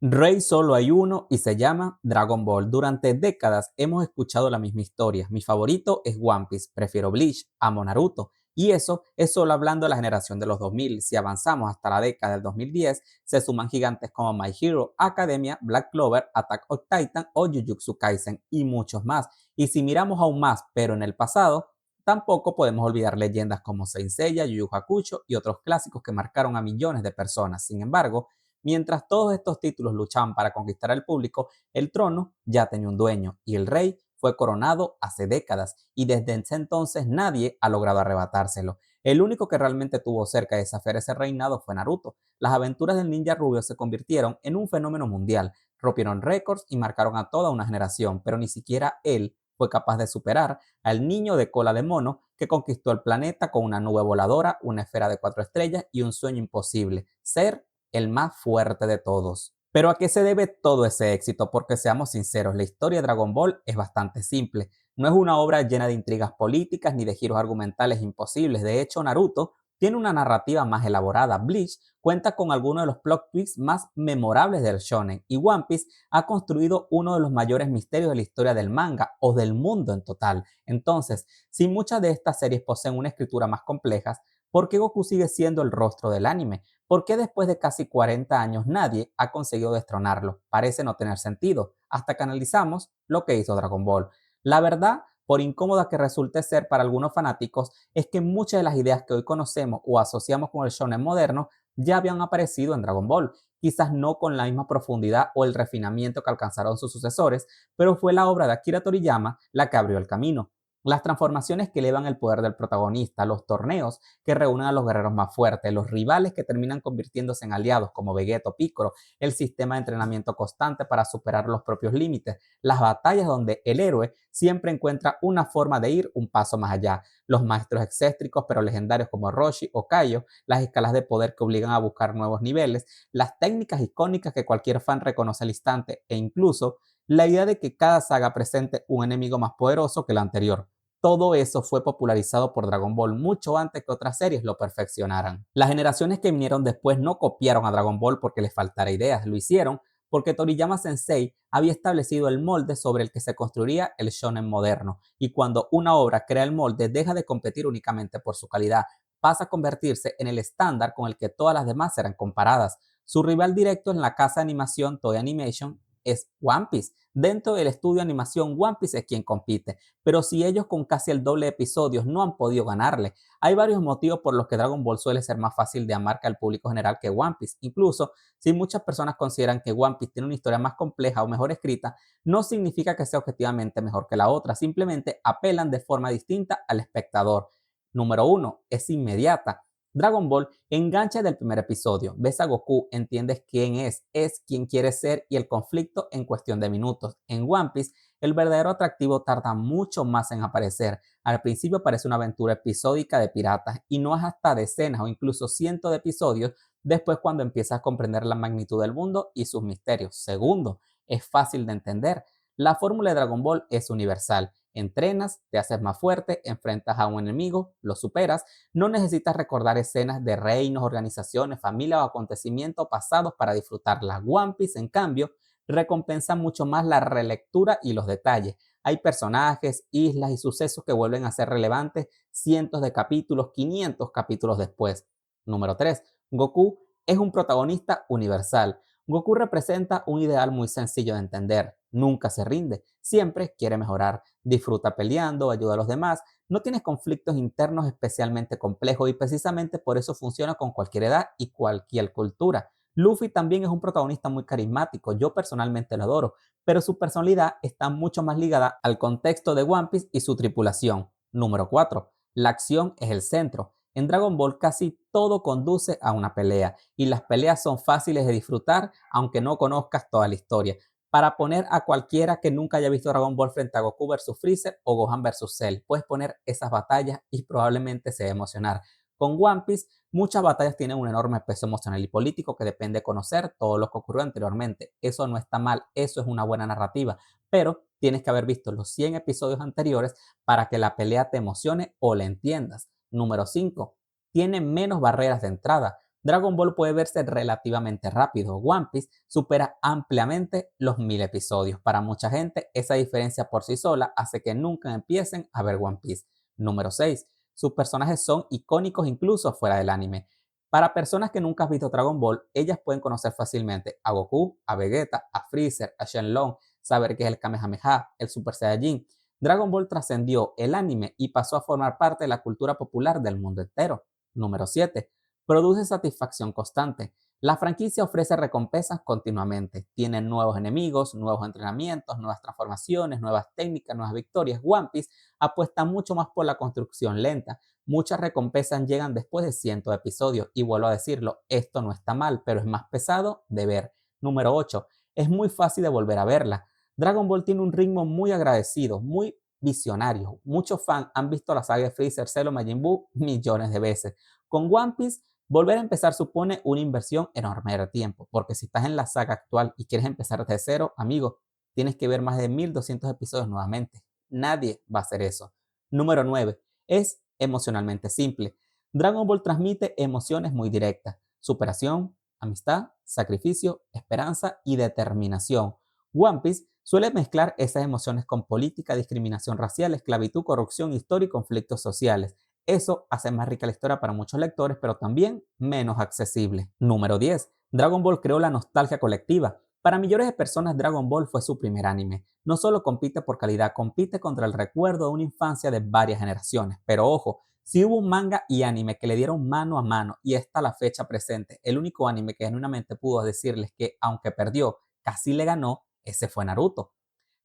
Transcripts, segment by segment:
Rey solo hay uno y se llama Dragon Ball. Durante décadas hemos escuchado la misma historia. Mi favorito es One Piece, prefiero Bleach, amo Naruto. Y eso es solo hablando de la generación de los 2000. Si avanzamos hasta la década del 2010, se suman gigantes como My Hero Academia, Black Clover, Attack on Titan o Jujutsu Kaisen y muchos más. Y si miramos aún más, pero en el pasado, tampoco podemos olvidar leyendas como Saint Seiya, Yu Yu Hakusho y otros clásicos que marcaron a millones de personas. Sin embargo, mientras todos estos títulos luchaban para conquistar al público, el trono ya tenía un dueño y el rey fue coronado hace décadas y desde ese entonces nadie ha logrado arrebatárselo. El único que realmente tuvo cerca de desafiar ese reinado fue Naruto. Las aventuras del ninja rubio se convirtieron en un fenómeno mundial, rompieron récords y marcaron a toda una generación, pero ni siquiera él fue capaz de superar al niño de cola de mono que conquistó el planeta con una nube voladora, una esfera de 4 estrellas y un sueño imposible, ser el más fuerte de todos. Pero ¿a qué se debe todo ese éxito? Porque seamos sinceros, la historia de Dragon Ball es bastante simple. No es una obra llena de intrigas políticas ni de giros argumentales imposibles. De hecho, Naruto tiene una narrativa más elaborada. Bleach cuenta con algunos de los plot twists más memorables del shonen. Y One Piece ha construido uno de los mayores misterios de la historia del manga o del mundo en total. Entonces, si muchas de estas series poseen una escritura más compleja, ¿por qué Goku sigue siendo el rostro del anime? ¿Por qué después de casi 40 años nadie ha conseguido destronarlo? Parece no tener sentido, hasta que analizamos lo que hizo Dragon Ball. La verdad, por incómoda que resulte ser para algunos fanáticos, es que muchas de las ideas que hoy conocemos o asociamos con el shonen moderno ya habían aparecido en Dragon Ball, quizás no con la misma profundidad o el refinamiento que alcanzaron sus sucesores, pero fue la obra de Akira Toriyama la que abrió el camino. Las transformaciones que elevan el poder del protagonista, los torneos que reúnen a los guerreros más fuertes, los rivales que terminan convirtiéndose en aliados como Vegeta o Piccolo, el sistema de entrenamiento constante para superar los propios límites, las batallas donde el héroe siempre encuentra una forma de ir un paso más allá, los maestros excéntricos pero legendarios como Roshi o Kaio, las escalas de poder que obligan a buscar nuevos niveles, las técnicas icónicas que cualquier fan reconoce al instante e incluso la idea de que cada saga presente un enemigo más poderoso que el anterior. Todo eso fue popularizado por Dragon Ball mucho antes que otras series lo perfeccionaran. Las generaciones que vinieron después no copiaron a Dragon Ball porque les faltara ideas, lo hicieron porque Toriyama Sensei había establecido el molde sobre el que se construiría el shonen moderno, y cuando una obra crea el molde deja de competir únicamente por su calidad, pasa a convertirse en el estándar con el que todas las demás serán comparadas. Su rival directo en la casa de animación Toei Animation es One Piece. Dentro del estudio de animación, One Piece es quien compite, pero si ellos con casi el doble de episodios no han podido ganarle, hay varios motivos por los que Dragon Ball suele ser más fácil de amar que al público general que One Piece. Incluso si muchas personas consideran que One Piece tiene una historia más compleja o mejor escrita, no significa que sea objetivamente mejor que la otra, simplemente apelan de forma distinta al espectador. Número uno, es inmediata. Dragon Ball engancha del primer episodio. Ves a Goku, entiendes quién es quien quiere ser y el conflicto en cuestión de minutos. En One Piece, el verdadero atractivo tarda mucho más en aparecer. Al principio parece una aventura episódica de piratas y no es hasta decenas o incluso cientos de episodios después cuando empiezas a comprender la magnitud del mundo y sus misterios. Segundo, es fácil de entender. La fórmula de Dragon Ball es universal. Entrenas, te haces más fuerte, enfrentas a un enemigo, lo superas. No necesitas recordar escenas de reinos, organizaciones, familias o acontecimientos pasados para disfrutarlas. One Piece, en cambio, recompensa mucho más la relectura y los detalles. Hay personajes, islas y sucesos que vuelven a ser relevantes cientos de capítulos, 500 capítulos después. Número 3. Goku es un protagonista universal. Goku representa un ideal muy sencillo de entender. Nunca se rinde, siempre quiere mejorar, disfruta peleando, ayuda a los demás, no tienes conflictos internos especialmente complejos y precisamente por eso funciona con cualquier edad y cualquier cultura. Luffy también es un protagonista muy carismático, yo personalmente lo adoro, pero su personalidad está mucho más ligada al contexto de One Piece y su tripulación. Número 4. La acción es el centro. En Dragon Ball casi todo conduce a una pelea y las peleas son fáciles de disfrutar aunque no conozcas toda la historia. Para poner a cualquiera que nunca haya visto Dragon Ball frente a Goku versus Freezer o Gohan versus Cell, puedes poner esas batallas y probablemente se va a emocionar. Con One Piece, muchas batallas tienen un enorme peso emocional y político que depende de conocer todo lo que ocurrió anteriormente. Eso no está mal, eso es una buena narrativa, pero tienes que haber visto los 100 episodios anteriores para que la pelea te emocione o la entiendas. Número 5. Tiene menos barreras de entrada. Dragon Ball puede verse relativamente rápido. One Piece supera ampliamente los 1000 episodios. Para mucha gente, esa diferencia por sí sola hace que nunca empiecen a ver One Piece. Número 6. Sus personajes son icónicos incluso fuera del anime. Para personas que nunca han visto Dragon Ball, ellas pueden conocer fácilmente a Goku, a Vegeta, a Freezer, a Shenlong, saber qué es el Kamehameha, el Super Saiyajin. Dragon Ball trascendió el anime y pasó a formar parte de la cultura popular del mundo entero. Número 7. Produce satisfacción constante. La franquicia ofrece recompensas continuamente. Tiene nuevos enemigos, nuevos entrenamientos, nuevas transformaciones, nuevas técnicas, nuevas victorias. One Piece apuesta mucho más por la construcción lenta. Muchas recompensas llegan después de cientos de episodios. Y vuelvo a decirlo, esto no está mal, pero es más pesado de ver. Número 8. Es muy fácil de volver a verla. Dragon Ball tiene un ritmo muy agradecido, muy visionario. Muchos fans han visto la saga de Freezer, Cell Majin Buu millones de veces. Con One Piece, volver a empezar supone una inversión enorme de tiempo, porque si estás en la saga actual y quieres empezar desde cero, amigo, tienes que ver más de 1200 episodios nuevamente. Nadie va a hacer eso. Número 9. Es emocionalmente simple. Dragon Ball transmite emociones muy directas. Superación, amistad, sacrificio, esperanza y determinación. One Piece suele mezclar esas emociones con política, discriminación racial, esclavitud, corrupción, historia y conflictos sociales. Eso hace más rica la historia para muchos lectores, pero también menos accesible. Número 10. Dragon Ball creó la nostalgia colectiva. Para millones de personas, Dragon Ball fue su primer anime. No solo compite por calidad, compite contra el recuerdo de una infancia de varias generaciones. Pero ojo, si hubo un manga y anime que le dieron mano a mano y hasta la fecha presente, el único anime que genuinamente pudo decirles que, aunque perdió, casi le ganó, ese fue Naruto.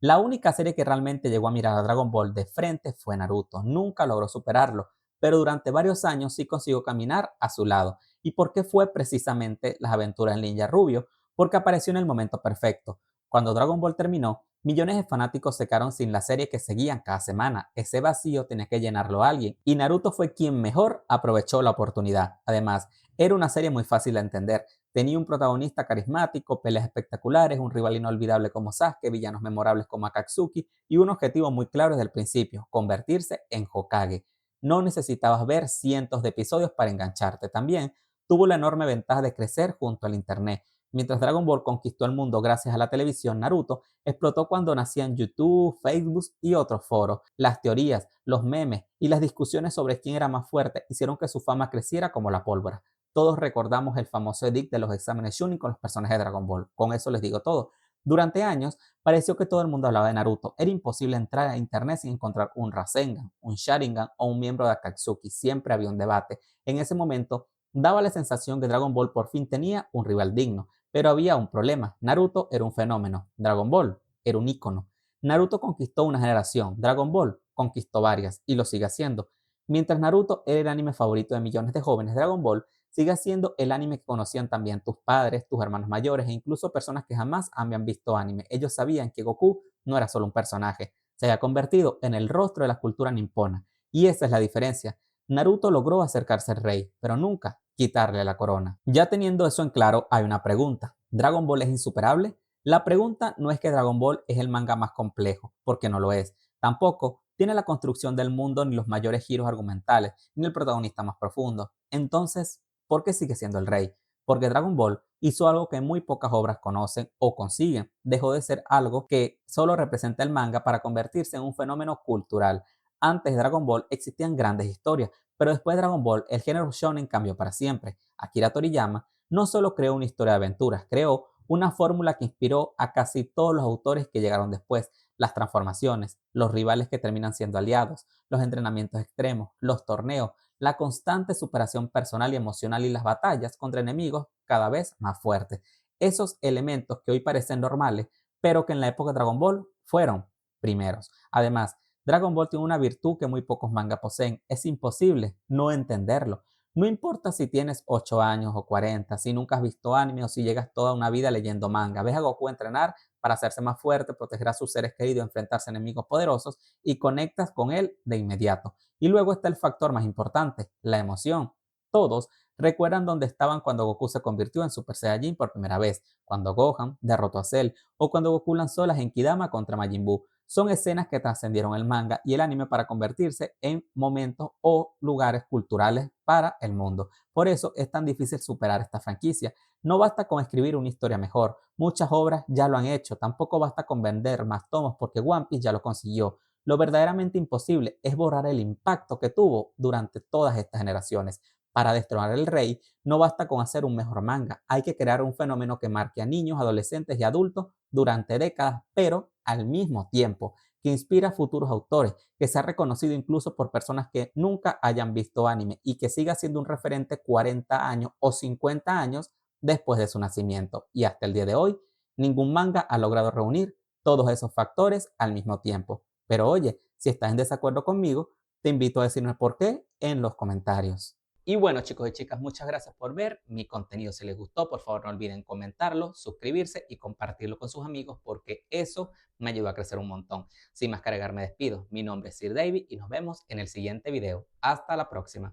La única serie que realmente llegó a mirar a Dragon Ball de frente fue Naruto. Nunca logró superarlo, pero durante varios años sí consiguió caminar a su lado. ¿Y por qué fue precisamente las aventuras en Ninja Rubio? Porque apareció en el momento perfecto. Cuando Dragon Ball terminó, millones de fanáticos se quedaron sin la serie que seguían cada semana. Ese vacío tenía que llenarlo alguien, y Naruto fue quien mejor aprovechó la oportunidad. Además, era una serie muy fácil de entender. Tenía un protagonista carismático, peleas espectaculares, un rival inolvidable como Sasuke, villanos memorables como Akatsuki y un objetivo muy claro desde el principio, convertirse en Hokage. No necesitabas ver cientos de episodios para engancharte. También tuvo la enorme ventaja de crecer junto al Internet. Mientras Dragon Ball conquistó el mundo gracias a la televisión, Naruto explotó cuando nacían YouTube, Facebook y otros foros. Las teorías, los memes y las discusiones sobre quién era más fuerte hicieron que su fama creciera como la pólvora. Todos recordamos el famoso edit de los exámenes Chunin con los personajes de Dragon Ball. Con eso les digo todo. Durante años, pareció que todo el mundo hablaba de Naruto. Era imposible entrar a internet sin encontrar un Rasengan, un Sharingan o un miembro de Akatsuki. Siempre había un debate. En ese momento, daba la sensación que Dragon Ball por fin tenía un rival digno. Pero había un problema. Naruto era un fenómeno. Dragon Ball era un ícono. Naruto conquistó una generación. Dragon Ball conquistó varias y lo sigue haciendo. Mientras Naruto era el anime favorito de millones de jóvenes, Dragon Ball sigue siendo el anime que conocían también tus padres, tus hermanos mayores e incluso personas que jamás habían visto anime. Ellos sabían que Goku no era solo un personaje, se había convertido en el rostro de la cultura nipona. Y esa es la diferencia. Naruto logró acercarse al rey, pero nunca quitarle la corona. Ya teniendo eso en claro, hay una pregunta. ¿Dragon Ball es insuperable? La pregunta no es que Dragon Ball es el manga más complejo, porque no lo es. Tampoco tiene la construcción del mundo, ni los mayores giros argumentales, ni el protagonista más profundo. Entonces, ¿por qué sigue siendo el rey? Porque Dragon Ball hizo algo que muy pocas obras conocen o consiguen. Dejó de ser algo que solo representa el manga para convertirse en un fenómeno cultural. Antes de Dragon Ball existían grandes historias, pero después de Dragon Ball el género shonen cambió para siempre. Akira Toriyama no solo creó una historia de aventuras, creó una fórmula que inspiró a casi todos los autores que llegaron después. Las transformaciones, los rivales que terminan siendo aliados, los entrenamientos extremos, los torneos, la constante superación personal y emocional y las batallas contra enemigos cada vez más fuertes. Esos elementos que hoy parecen normales, pero que en la época de Dragon Ball fueron primeros. Además, Dragon Ball tiene una virtud que muy pocos mangas poseen. Es imposible no entenderlo. No importa si tienes 8 años o 40, si nunca has visto anime o si llegas toda una vida leyendo manga. Ves a Goku entrenar para hacerse más fuerte, proteger a sus seres queridos, enfrentarse a enemigos poderosos y conectas con él de inmediato. Y luego está el factor más importante, la emoción. Todos recuerdan dónde estaban cuando Goku se convirtió en Super Saiyajin por primera vez, cuando Gohan derrotó a Cell o cuando Goku lanzó la Genkidama contra Majin Buu. son escenas que trascendieron el manga y el anime para convertirse en momentos o lugares culturales para el mundo. Por eso es tan difícil superar esta franquicia. No basta con escribir una historia mejor, muchas obras ya lo han hecho, tampoco basta con vender más tomos porque One Piece ya lo consiguió. Lo verdaderamente imposible es borrar el impacto que tuvo durante todas estas generaciones. Para destronar el rey, no basta con hacer un mejor manga, hay que crear un fenómeno que marque a niños, adolescentes y adultos durante décadas, pero al mismo tiempo, que inspira a futuros autores, que sea reconocido incluso por personas que nunca hayan visto anime y que siga siendo un referente 40 años o 50 años después de su nacimiento. Y hasta el día de hoy, ningún manga ha logrado reunir todos esos factores al mismo tiempo. Pero oye, si estás en desacuerdo conmigo, te invito a decirme por qué en los comentarios. Y bueno, chicos y chicas, muchas gracias por ver mi contenido. Si les gustó, por favor no olviden comentarlo, suscribirse y compartirlo con sus amigos porque eso me ayuda a crecer un montón. Sin más que agregar, me despido. Mi nombre es Sir David y nos vemos en el siguiente video. Hasta la próxima.